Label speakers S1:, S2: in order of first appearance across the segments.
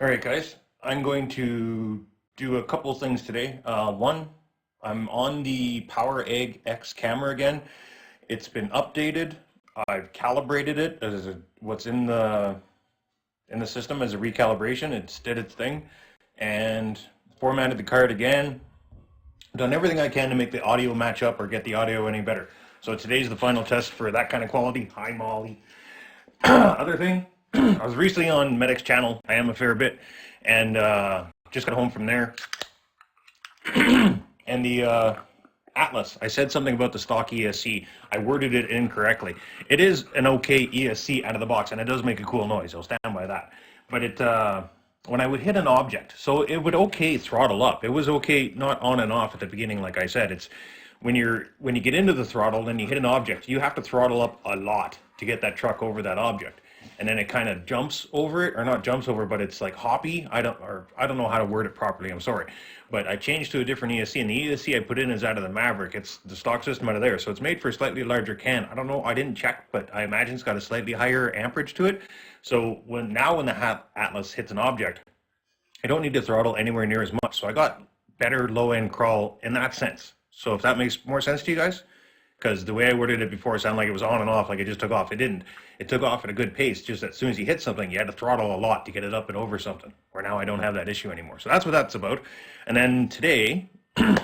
S1: All right, guys, I'm going to do a couple things today. One, I'm on the Power Egg X camera again. It's been updated. I've calibrated it as what's in the system as a recalibration. It's did its thing, and formatted the card again. Done everything I can to make the audio match up or get the audio any better. So today's the final test for that kind of quality. Hi, Molly. Other thing, I was recently on Medic's channel. I am a fair bit, and just got home from there. And the Atlas, I said something about the stock ESC. I worded it incorrectly. It is an okay ESC out of the box, and it does make a cool noise. I'll stand by that. But it, when I would hit an object, so it would okay throttle up. It was okay, not on and off at the beginning, like I said. It's when you get into the throttle and you hit an object, you have to throttle up a lot to get that truck over that object. And then it kind of jumps over it, or not jumps over, but it's like hoppy. I don't know how to word it properly. I'm sorry, but I changed to a different ESC, and the ESC I put in is out of the Maverick. It's the stock system out of there, so it's made for a slightly larger can. I don't know. I didn't check, but I imagine it's got a slightly higher amperage to it. So when the Atlas hits an object, I don't need to throttle anywhere near as much. So I got better low end crawl in that sense. So if that makes more sense to you guys. Because the way I worded it before, it sounded like it was on and off, like it just took off. It didn't. It took off at a good pace, just as soon as you hit something, you had to throttle a lot to get it up and over something. Where now I don't have that issue anymore. So that's what that's about. And then today, I'm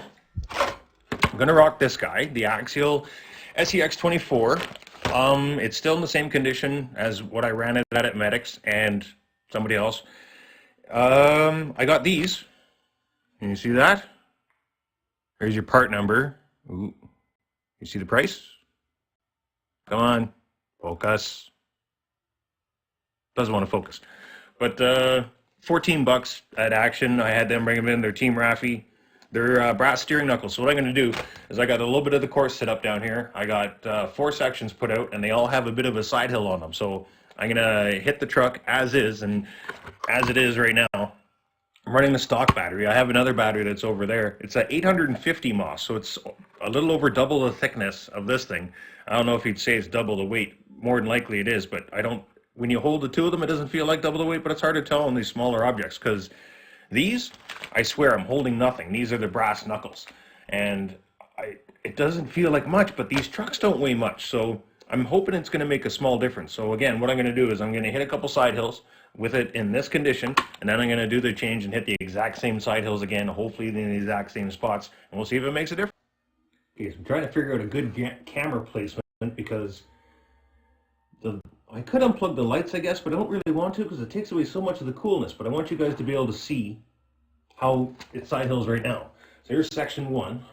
S1: going to rock this guy, the Axial SCX24. It's still in the same condition as what I ran it at Medic's and somebody else. I got these. Can you see that? Here's your part number. Ooh. You see the price? Come on, focus. Doesn't want to focus. But $14 at Action. I had them bring them in. They're Team Raffi. They're brass steering knuckles. So what I'm going to do is I got a little bit of the course set up down here. I got 4 sections put out, and they all have a bit of a side hill on them. So I'm going to hit the truck as is, and as it is right now, I'm running the stock battery. I have another battery that's over there. It's at 850 MOS, so it's a little over double the thickness of this thing. I don't know if you'd say it's double the weight. More than likely it is, but I don't. When you hold the two of them, it doesn't feel like double the weight, but it's hard to tell on these smaller objects because these, I swear, I'm holding nothing. These are the brass knuckles, and it doesn't feel like much, but these trucks don't weigh much, so I'm hoping it's going to make a small difference. So again, what I'm going to do is I'm going to hit a couple side hills with it in this condition, and then I'm going to do the change and hit the exact same side hills again, hopefully in the exact same spots, and we'll see if it makes a difference. Okay, so I'm trying to figure out a good camera placement because I could unplug the lights, I guess, but I don't really want to because it takes away so much of the coolness, but I want you guys to be able to see how it side hills right now. So here's section 1.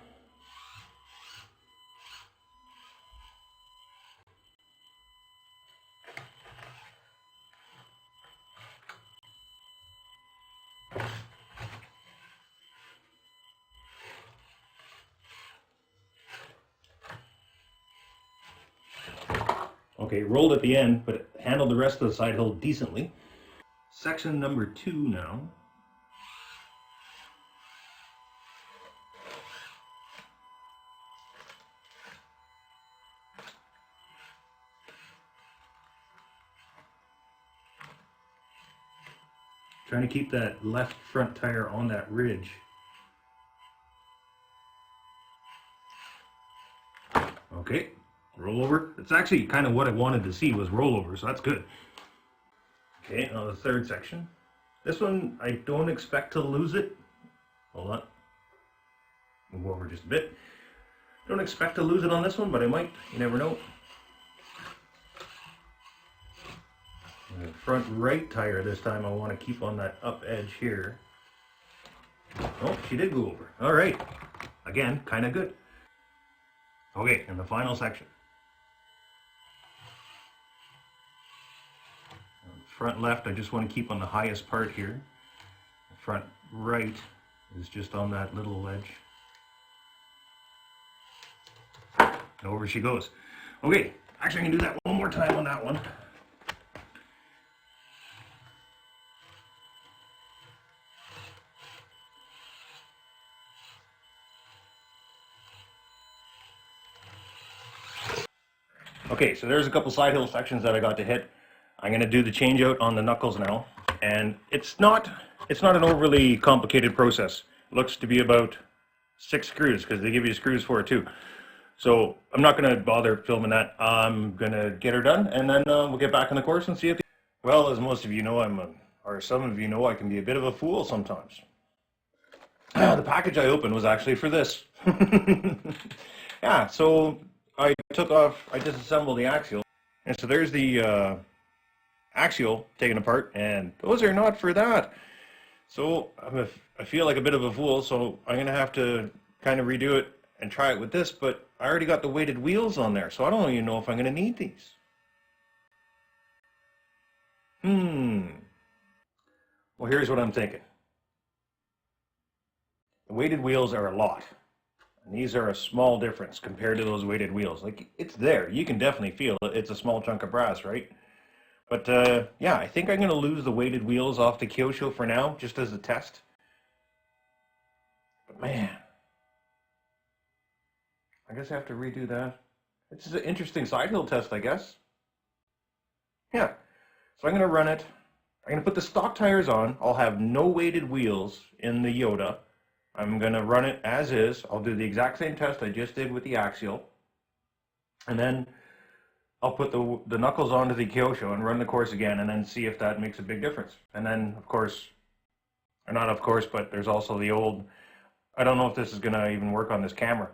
S1: Okay, rolled at the end, but it handled the rest of the side hill decently. Section number 2 now. Trying to keep that left front tire on that ridge. Okay. Rollover. It's actually kind of what I wanted to see was rollover, so that's good. Okay, now the third section. This one, I don't expect to lose it. Hold on. Move over just a bit. Don't expect to lose it on this one, but I might. You never know. The front right tire this time I want to keep on that up edge here. Oh, she did go over. All right. Again, kind of good. Okay, and the final section. Front left, I just want to keep on the highest part here. The front right is just on that little ledge. And over she goes. Okay, actually I can do that one more time on that one. Okay, so there's a couple side hill sections that I got to hit. I'm going to do the change out on the knuckles now, and it's not an overly complicated process. It looks to be about 6 screws because they give you screws for it too. So I'm not going to bother filming that. I'm going to get her done, and then we'll get back on the course and see if. Well, as most of you know, or some of you know, I can be a bit of a fool sometimes. The package I opened was actually for this. Yeah, so I disassembled the axial, and so there's the axial taken apart, and those are not for that. So I feel like a bit of a fool, so I'm going to have to kind of redo it and try it with this, but I already got the weighted wheels on there, so I don't even know if I'm going to need these. Well, here's what I'm thinking. The weighted wheels are a lot, and these are a small difference compared to those weighted wheels. Like, it's there. You can definitely feel it. It's a small chunk of brass, right? But yeah, I think I'm going to lose the weighted wheels off the Kyosho for now, just as a test. But man, I guess I have to redo that. It's an interesting side hill test, I guess. Yeah, so I'm going to run it. I'm going to put the stock tires on. I'll have no weighted wheels in the Yoda. I'm going to run it as is. I'll do the exact same test I just did with the axial. And then I'll put the knuckles onto the Kyosho and run the course again, and then see if that makes a big difference. And then, of course, or not of course, but there's also the old, I don't know if this is going to even work on this camera.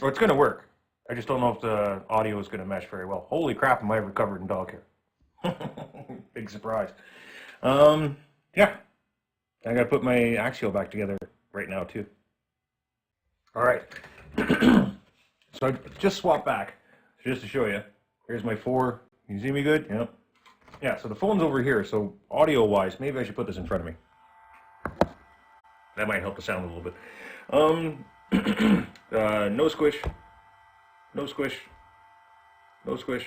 S1: Or it's going to work. I just don't know if the audio is going to mesh very well. Holy crap, am I recovered in dog hair. Big surprise. Yeah, I got to put my axial back together right now too. All right. So I just swapped back just to show you. Here's my 4. Can you see me good? Yeah. Yeah, so the phone's over here, so audio-wise, maybe I should put this in front of me. That might help the sound a little bit. No squish. No squish. No squish.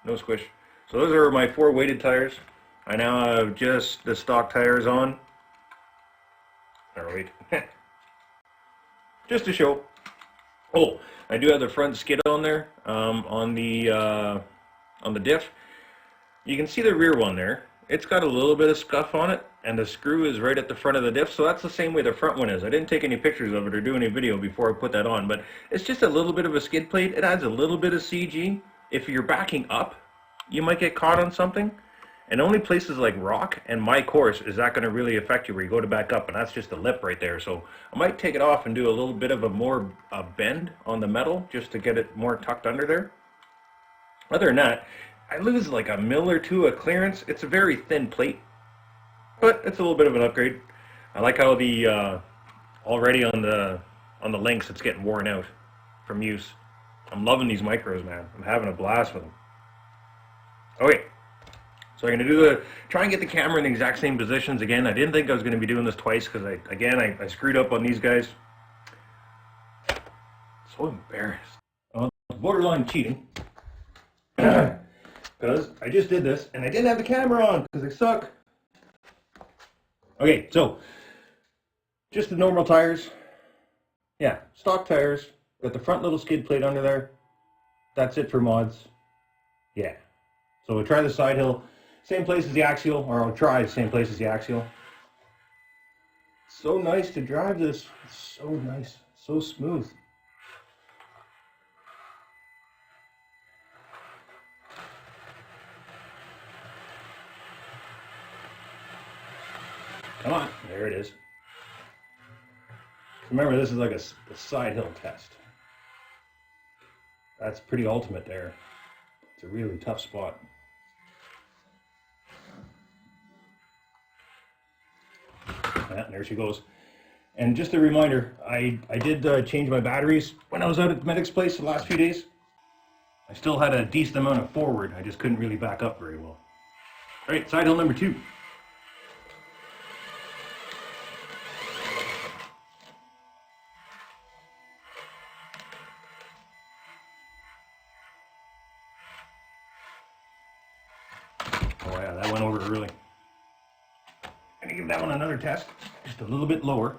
S1: No squish. So those are my 4 weighted tires. I now have just the stock tires on. Or wait. Just to show. Oh, I do have the front skid on there, on the diff. You can see the rear one there. It's got a little bit of scuff on it, and the screw is right at the front of the diff, so that's the same way the front one is. I didn't take any pictures of it or do any video before I put that on, but it's just a little bit of a skid plate. It adds a little bit of CG. If you're backing up, you might get caught on something. And only places like rock and my course is that going to really affect you where you go to back up, and that's just the lip right there. So I might take it off and do a little bit of a bend on the metal just to get it more tucked under there. Other than that, I lose like a mil or 2 of clearance. It's a very thin plate, but it's a little bit of an upgrade. I like how the already on the links it's getting worn out from use. I'm loving these micros, man. I'm having a blast with them. Okay. So I'm going to try and get the camera in the exact same positions again. I didn't think I was going to be doing this twice because I screwed up on these guys. So embarrassed. Borderline cheating. Because I just did this and I didn't have the camera on because I suck. Okay, so just the normal tires. Yeah, stock tires. Got the front little skid plate under there. That's it for mods. Yeah. So we'll try the side hill. Same place as the axial, or I'll try the same place as the axial. So nice to drive this. It's so nice, so smooth. Come on, there it is. Remember, this is like a side hill test. That's pretty ultimate there. It's a really tough spot. And there she goes. And just a reminder, I did change my batteries when I was out at the medic's place the last few days. I still had a decent amount of forward. I just couldn't really back up very well. All right, side hill number 2. Oh yeah, that went over early. I'm gonna give that one another test, just a little bit lower.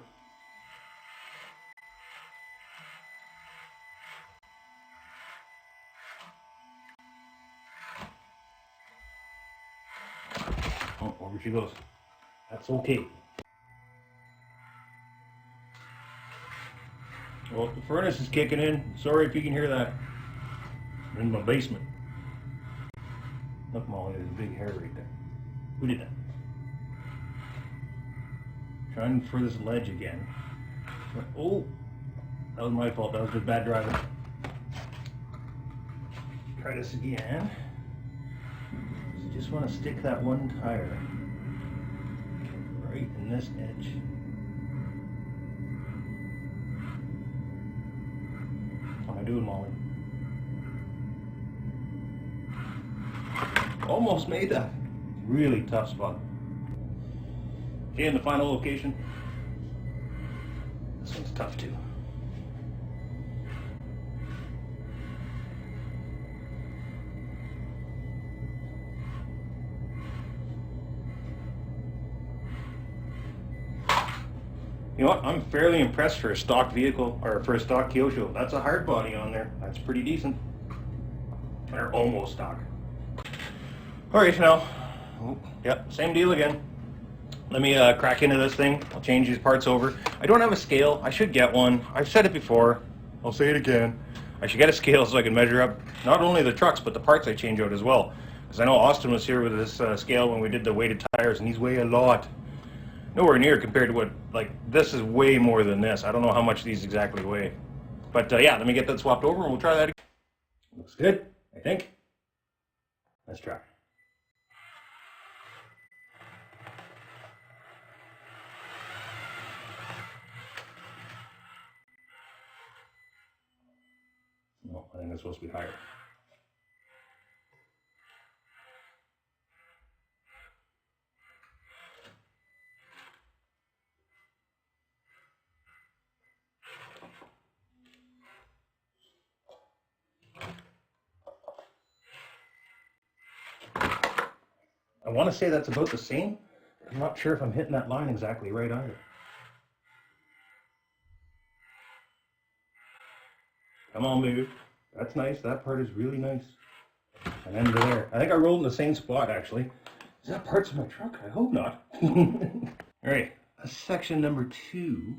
S1: Oh, over Here she goes. That's okay. Well, the furnace is kicking in. Sorry if you can hear that. I'm in my basement. Look, Molly, there's a big hair right there. Who did that? Trying for this ledge again. Oh, that was my fault. That was just bad driving. Try this again. So just want to stick that one tire right in this edge. How am I doing, Molly? Almost made that. Really tough spot. Okay, in the final location. This one's tough too. You know what? I'm fairly impressed for a stock vehicle, or for a stock Kyosho. That's a hard body on there. That's pretty decent. Or almost stock. Alright, now, yep, same deal again. Let me crack into this thing. I'll change these parts over. I don't have a scale. I should get one. I've said it before. I'll say it again. I should get a scale so I can measure up not only the trucks, but the parts I change out as well. Because I know Austin was here with this scale when we did the weighted tires, and these weigh a lot. Nowhere near compared to what, like, this is way more than this. I don't know how much these exactly weigh. But yeah, let me get that swapped over and we'll try that again. Looks good, I think. Let's try. No, I think it's supposed to be higher. I want to say that's about the same. I'm not sure if I'm hitting that line exactly right either. Come on, baby. That's nice. That part is really nice. And then to there. I think I rolled in the same spot, actually. Is that parts of my truck? I hope not. All right, that's section number 2.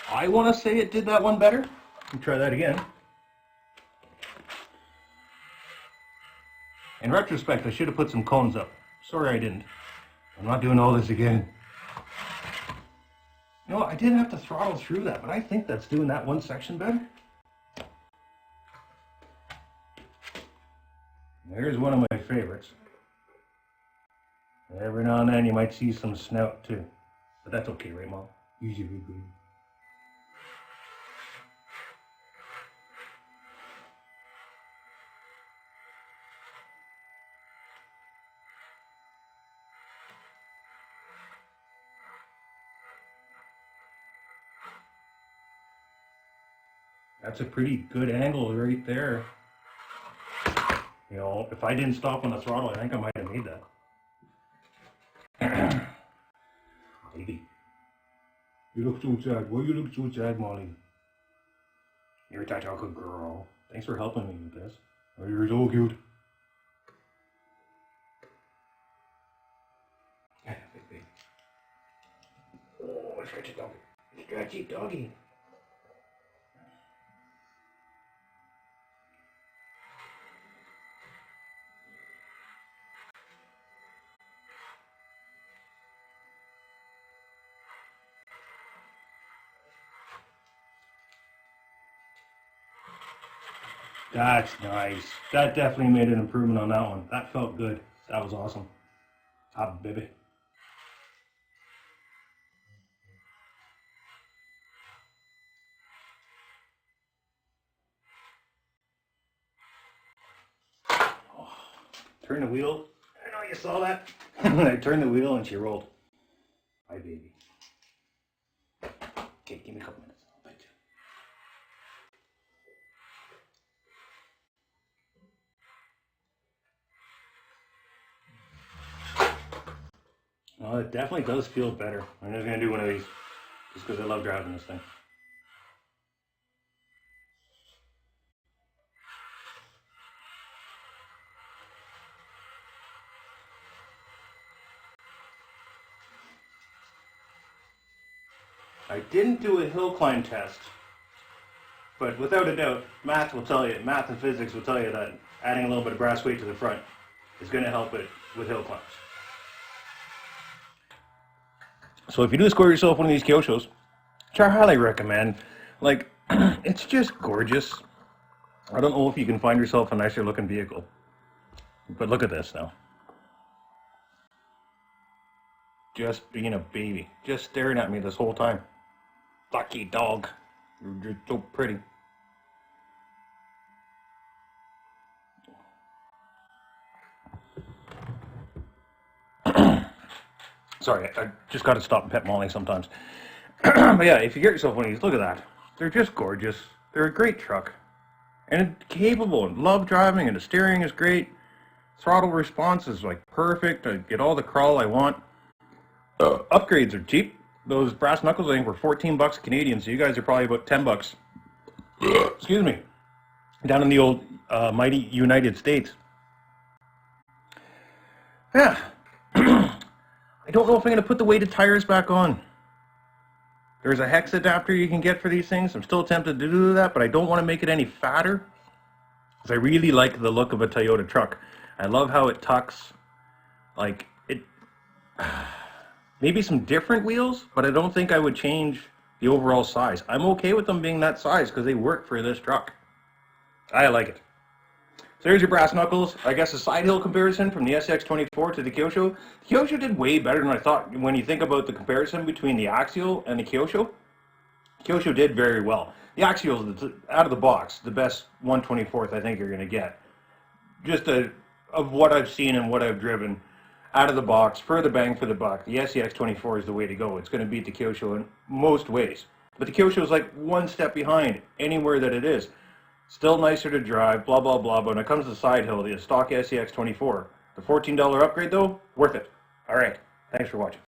S1: I want to say it did that one better. Let me try that again. In retrospect, I should have put some cones up. Sorry I didn't. I'm not doing all this again. You know, I did have to throttle through that, but I think that's doing that one section better. There's one of my favorites. Every now and then you might see some snout too. But that's okay, right, Mom? Use your big baby. That's a pretty good angle right there. You know, if I didn't stop on the throttle, I think I might have made that. Baby. You look so sad. Why you look so sad, Molly? You're a good girl. Thanks for helping me with this. Oh, you're so cute. Baby. Oh, scratchy doggy. Scratchy doggy. That's nice. That definitely made an improvement on that one. That felt good. That was awesome. Ah, baby. Oh, turn the wheel. I know you saw that. I turned the wheel and she rolled. Hi, baby. Okay, give me a couple minutes. I'll bite you. Oh, it definitely does feel better. I'm just going to do one of these just because I love driving this thing. I didn't do a hill climb test, but without a doubt, math and physics will tell you that adding a little bit of brass weight to the front is going to help it with hill climbs. So if you do score yourself one of these Kyoshos, which I highly recommend, like, it's just gorgeous. I don't know if you can find yourself a nicer looking vehicle, but look at this now. Just being a baby, just staring at me this whole time. Lucky dog, you're so pretty. Sorry, I just got to stop and pet Molly sometimes. But yeah, if you get yourself one of these, look at that. They're just gorgeous. They're a great truck. And it's capable, and love driving, and the steering is great. Throttle response is like perfect. I get all the crawl I want. Upgrades are cheap. Those brass knuckles, I think, were 14 bucks Canadian, so you guys are probably about 10 bucks. Excuse me. Down in the old mighty United States. Yeah. I don't know if I'm going to put the weighted tires back on. There's a hex adapter you can get for these things. I'm still tempted to do that, but I don't want to make it any fatter, because I really like the look of a Toyota truck. I love how it tucks. Like, it... Maybe some different wheels, but I don't think I would change the overall size. I'm okay with them being that size because they work for this truck. I like it. So there's your brass knuckles. I guess a side hill comparison from the SCX24 to the Kyosho. The Kyosho did way better than I thought. When you think about the comparison between the Axial and the Kyosho did very well. The Axial is, out of the box, the best 1/24th I think you're going to get. Just of what I've seen and what I've driven. Out of the box, for the bang for the buck, the SCX24 is the way to go. It's going to beat the Kyosho in most ways. But the Kyosho is like one step behind anywhere that it is. Still nicer to drive, blah, blah, blah. But when it comes to side hill, the stock SCX24, the $14 upgrade though, worth it. All right, thanks for watching.